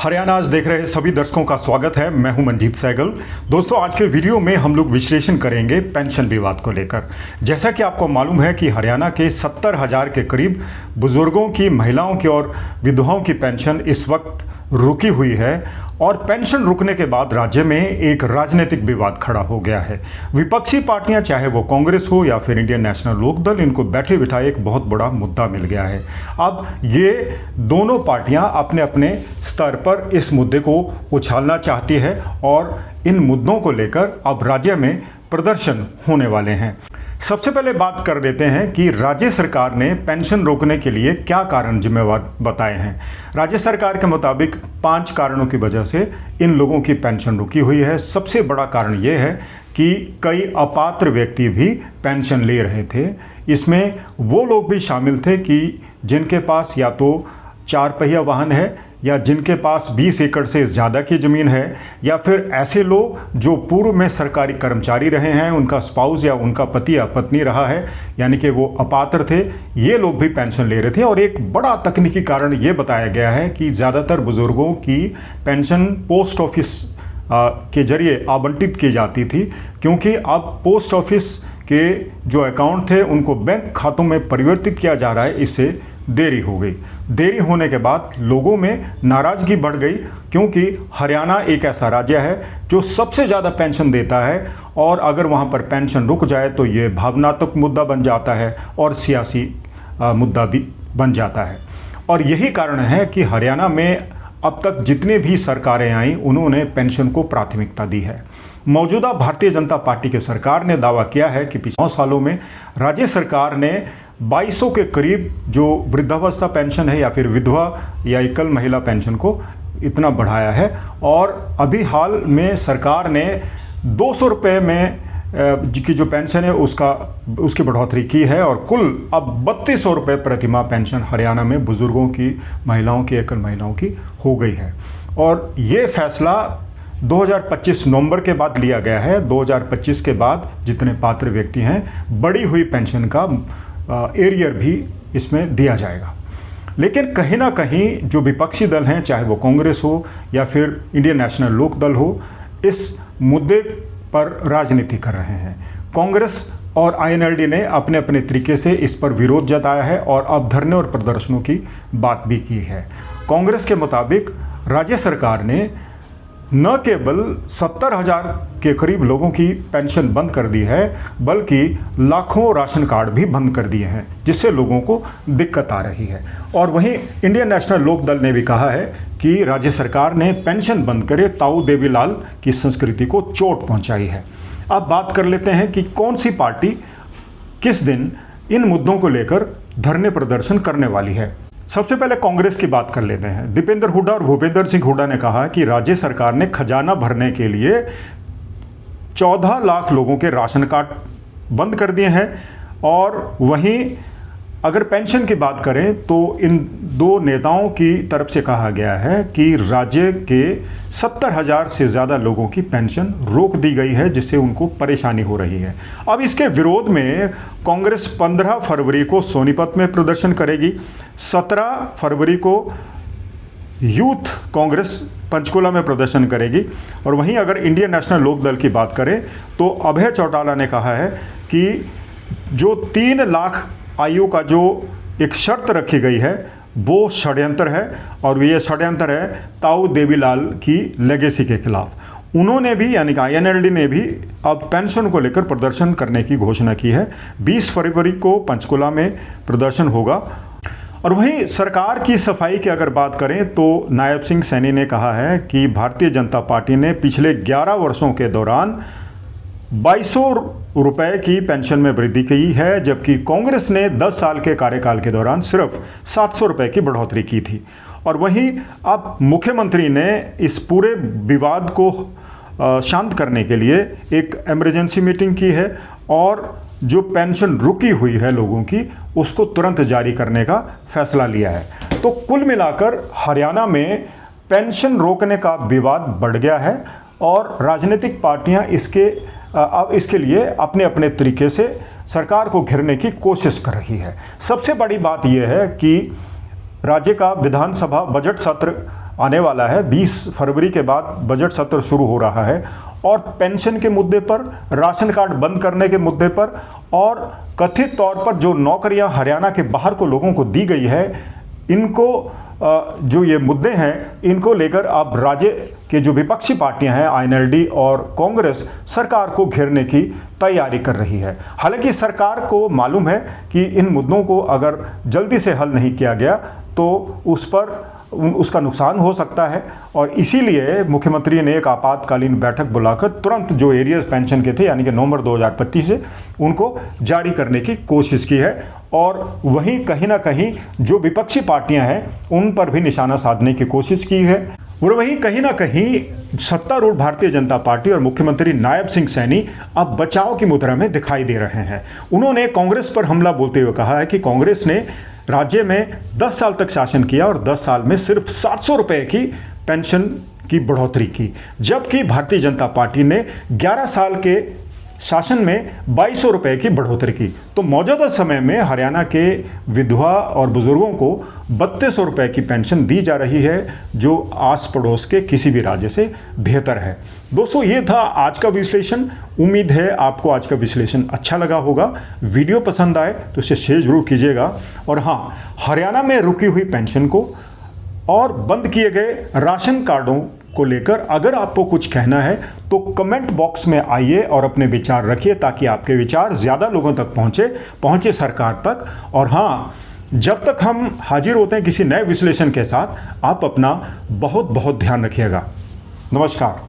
हरियाणा आज देख रहे सभी दर्शकों का स्वागत है। मैं हूं मंजीत सहगल। दोस्तों, आज के वीडियो में हम लोग विश्लेषण करेंगे पेंशन विवाद को लेकर। जैसा कि आपको मालूम है कि हरियाणा के 70,000 के करीब बुजुर्गों की, महिलाओं की और विधवाओं की पेंशन इस वक्त रुकी हुई है और पेंशन रुकने के बाद राज्य में एक राजनीतिक विवाद खड़ा हो गया है। विपक्षी पार्टियां, चाहे वो कांग्रेस हो या फिर इंडियन नेशनल लोकदल, इनको बैठे बिठाए एक बहुत बड़ा मुद्दा मिल गया है। अब ये दोनों पार्टियां अपने अपने स्तर पर इस मुद्दे को उछालना चाहती है और इन मुद्दों को लेकर अब राज्य में प्रदर्शन होने वाले हैं। सबसे पहले बात कर देते हैं कि राज्य सरकार ने पेंशन रोकने के लिए क्या कारण जिम्मेवार बताए हैं। राज्य सरकार के मुताबिक 5 कारणों की वजह से इन लोगों की पेंशन रुकी हुई है। सबसे बड़ा कारण ये है कि कई अपात्र व्यक्ति भी पेंशन ले रहे थे। इसमें वो लोग भी शामिल थे कि जिनके पास या तो 4 पहिया वाहन है या जिनके पास 20 एकड़ से ज़्यादा की ज़मीन है, या फिर ऐसे लोग जो पूर्व में सरकारी कर्मचारी रहे हैं, उनका स्पाउस या उनका पति या पत्नी रहा है, यानी कि वो अपात्र थे। ये लोग भी पेंशन ले रहे थे। और एक बड़ा तकनीकी कारण ये बताया गया है कि ज़्यादातर बुज़ुर्गों की पेंशन पोस्ट ऑफिस के जरिए आवंटित की जाती थी, क्योंकि अब पोस्ट ऑफिस के जो अकाउंट थे उनको बैंक खातों में परिवर्तित किया जा रहा है। इससे देरी हो गई। देरी होने के बाद लोगों में नाराज़गी बढ़ गई, क्योंकि हरियाणा एक ऐसा राज्य है जो सबसे ज़्यादा पेंशन देता है और अगर वहाँ पर पेंशन रुक जाए तो ये भावनात्मक मुद्दा बन जाता है और सियासी मुद्दा भी बन जाता है। और यही कारण है कि हरियाणा में अब तक जितने भी सरकारें आईं उन्होंने पेंशन को प्राथमिकता दी है। मौजूदा भारतीय जनता पार्टी की सरकार ने दावा किया है कि पिछले 9 सालों में राज्य सरकार ने 2200 के करीब जो वृद्धावस्था पेंशन है या फिर विधवा या एकल महिला पेंशन को इतना बढ़ाया है। और अभी हाल में सरकार ने 200 रुपये में की जो पेंशन है उसकी बढ़ोतरी की है और कुल अब 3200 रुपये प्रतिमाह पेंशन हरियाणा में बुजुर्गों की, महिलाओं की, एकल महिलाओं की हो गई है। और ये फैसला 2025 नवंबर के बाद लिया गया है। 2025 के बाद जितने पात्र व्यक्ति हैं, बढ़ी हुई पेंशन का एरियर भी इसमें दिया जाएगा। लेकिन कहीं ना कहीं जो विपक्षी दल हैं, चाहे वो कांग्रेस हो या फिर इंडियन नेशनल लोकदल हो, इस मुद्दे पर राजनीति कर रहे हैं। कांग्रेस और आईएनएलडी ने अपने अपने तरीके से इस पर विरोध जताया है और अब धरने और प्रदर्शनों की बात भी की है। कांग्रेस के मुताबिक राज्य सरकार ने न केवल 70,000 के करीब लोगों की पेंशन बंद कर दी है, बल्कि लाखों राशन कार्ड भी बंद कर दिए हैं, जिससे लोगों को दिक्कत आ रही है। और वहीं इंडियन नेशनल लोकदल ने भी कहा है कि राज्य सरकार ने पेंशन बंद करे ताऊ देवीलाल की संस्कृति को चोट पहुंचाई है। अब बात कर लेते हैं कि कौन सी पार्टी किस दिन इन मुद्दों को लेकर धरने प्रदर्शन करने वाली है। सबसे पहले कांग्रेस की बात कर लेते हैं। दीपेंद्र हुड्डा और भूपेंद्र सिंह हुड्डा ने कहा कि राज्य सरकार ने खजाना भरने के लिए 14 लाख लोगों के राशन कार्ड बंद कर दिए हैं। और वहीं अगर पेंशन की बात करें तो इन दो नेताओं की तरफ से कहा गया है कि राज्य के 70,000 से ज़्यादा लोगों की पेंशन रोक दी गई है, जिससे उनको परेशानी हो रही है। अब इसके विरोध में कांग्रेस 15 फरवरी को सोनीपत में प्रदर्शन करेगी। 17 फरवरी को यूथ कांग्रेस पंचकुला में प्रदर्शन करेगी। और वहीं अगर इंडियन नेशनल लोकदल की बात करें तो अभय चौटाला ने कहा है कि जो 3 लाख आयु का जो एक शर्त रखी गई है वो षड्यंत्र है, और ये षड्यंत्र है ताऊ देवीलाल की लेगेसी के खिलाफ। उन्होंने भी, यानी कि आईएनएलडी ने भी अब पेंशन को लेकर प्रदर्शन करने की घोषणा की है। 20 फरवरी को पंचकुला में प्रदर्शन होगा। और वहीं सरकार की सफाई की अगर बात करें तो नायब सिंह सैनी ने कहा है कि भारतीय जनता पार्टी ने पिछले 11 वर्षों के दौरान 2200 रुपये की पेंशन में वृद्धि की है, जबकि कांग्रेस ने 10 साल के कार्यकाल के दौरान सिर्फ 700 रुपये की बढ़ोतरी की थी। और वहीं अब मुख्यमंत्री ने इस पूरे विवाद को शांत करने के लिए एक इमरजेंसी मीटिंग की है और जो पेंशन रुकी हुई है लोगों की उसको तुरंत जारी करने का फैसला लिया है। तो कुल मिलाकर हरियाणा में पेंशन रोकने का विवाद बढ़ गया है और राजनीतिक पार्टियां अब इसके लिए अपने अपने तरीके से सरकार को घेरने की कोशिश कर रही है। सबसे बड़ी बात यह है कि राज्य का विधानसभा बजट सत्र आने वाला है। 20 फरवरी के बाद बजट सत्र शुरू हो रहा है और पेंशन के मुद्दे पर, राशन कार्ड बंद करने के मुद्दे पर और कथित तौर पर जो नौकरियां हरियाणा के बाहर को लोगों को दी गई है, इनको जो ये मुद्दे हैं, इनको लेकर अब राज्य के जो विपक्षी पार्टियां हैं आईएनएलडी और कांग्रेस सरकार को घेरने की तैयारी कर रही है। हालांकि सरकार को मालूम है कि इन मुद्दों को अगर जल्दी से हल नहीं किया गया तो उसका नुकसान हो सकता है और इसीलिए मुख्यमंत्री ने एक आपातकालीन बैठक बुलाकर तुरंत जो एरियर्स पेंशन के थे यानी कि नवंबर 2025 से उनको जारी करने की कोशिश की है और वहीं कहीं ना कहीं जो विपक्षी पार्टियां हैं उन पर भी निशाना साधने की कोशिश की है और वहीं कहीं ना कहीं सत्तारूढ़ भारतीय जनता पार्टी और मुख्यमंत्री नायब सिंह सैनी अब बचाव की मुद्रा में दिखाई दे रहे हैं। उन्होंने कांग्रेस पर हमला बोलते हुए कहा है कि कांग्रेस ने राज्य में 10 साल तक शासन किया और 10 साल में सिर्फ 700 रुपए की पेंशन की बढ़ोतरी की, जबकि भारतीय जनता पार्टी ने 11 साल के शासन में 2200 रुपए की बढ़ोतरी की। तो मौजूदा समय में हरियाणा के विधवा और बुजुर्गों को 3200 रुपए की पेंशन दी जा रही है, जो आस पड़ोस के किसी भी राज्य से बेहतर है। दोस्तों, ये था आज का विश्लेषण। उम्मीद है आपको आज का विश्लेषण अच्छा लगा होगा। वीडियो पसंद आए तो इसे शेयर जरूर कीजिएगा और हाँ, हरियाणा में रुकी हुई पेंशन को और बंद किए गए राशन कार्डों को लेकर अगर आपको कुछ कहना है तो कमेंट बॉक्स में आइए और अपने विचार रखिए ताकि आपके विचार ज़्यादा लोगों तक पहुंचे सरकार तक। और हाँ, जब तक हम हाजिर होते हैं किसी नए विश्लेषण के साथ, आप अपना बहुत बहुत ध्यान रखिएगा। नमस्कार।